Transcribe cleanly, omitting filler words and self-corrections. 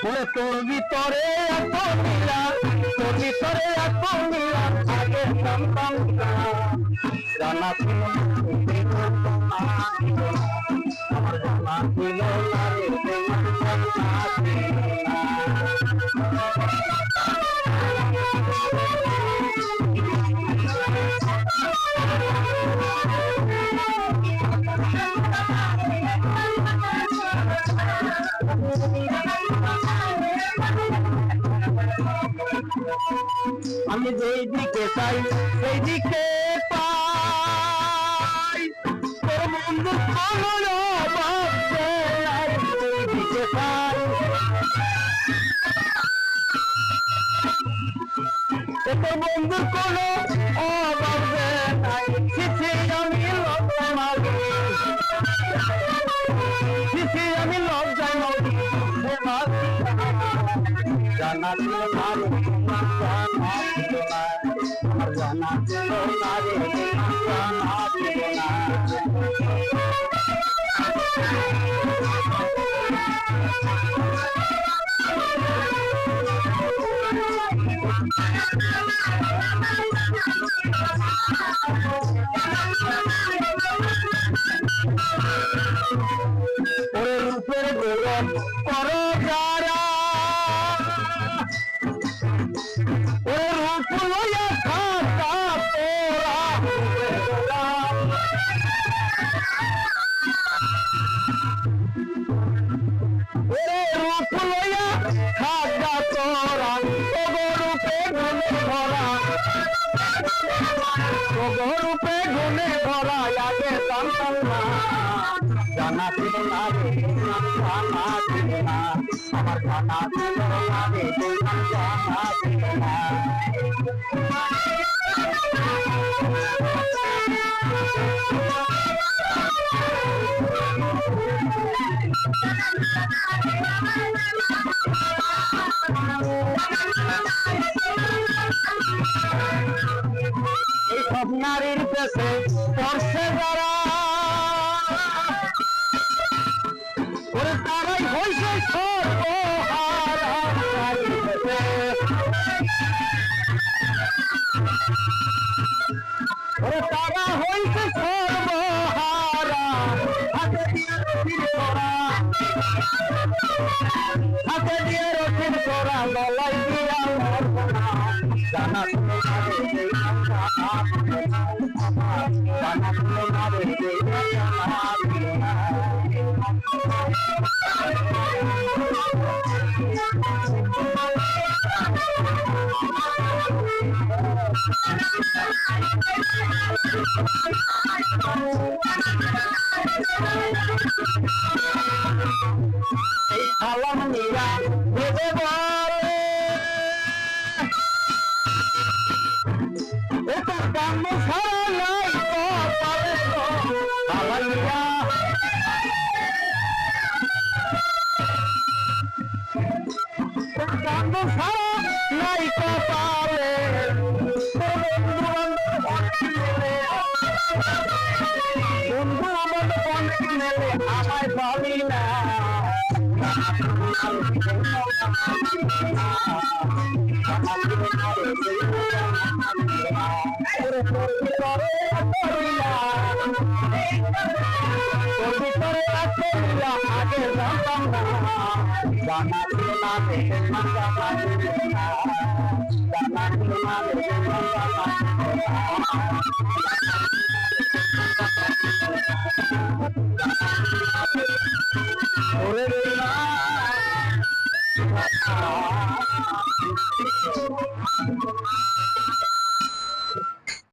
ওরে তোর ভিতরে এত নীলা, তোর ভিতরে এত নীলা আগে জানতাম না, জানা ছিল না আমার জানা ছিল না রে জানা ছিল না। আমি যেই দিকে চাই সেই দিকে পাই, তোর বন্ধু কোনো ভাবছে নাই সেই দিকে পাই, তোর বন্ধুর কোনো অভাব নাই, ছিছি আমি লজ্জায় মারি, ছিছি আমি লজ্জায় মারি, জানা ছিল না রে জানা ছিল না আমার জানা ছিল না রে জানা ছিল না। ওরে রূপের গৌরব করো যারা, ওরে রূপ লইয়া থাকা তোরা, ওরে রূপ লইয়া থাকা তোরা, রূপে গুণে ভরা, রূপে গুণে ভরা আগে জানতাম না, জানা ছিল না রে জানা ছিল না আমার জানা ছিল না রে জানা ছিল না। এই সব নারীর পেছে পড়ছে যারা, ওরে তারাই হইছে সর্বহারা, ওরে তারা হইছে সর্বহারা, হাতে দিয়ে রসিদ করা, হাতে দিয়ে রসিদ করা গলায় দিয়া মরবনা, জানা ছিল না রে জানা ছিল না আমার জানা ছিল না রে জানা ছিল না। এই সালাম নিরা দেবে বলে এটা কাম সারা নাই পারে আলাইয়া, কাম সারা নাই পারে বন্ধু আমার অনেক নেলে আমায় পাবি না, আগে জানতাম না, জানা ছিল না রে জানা ছিল না, জানা ছিল না রে ওরে রে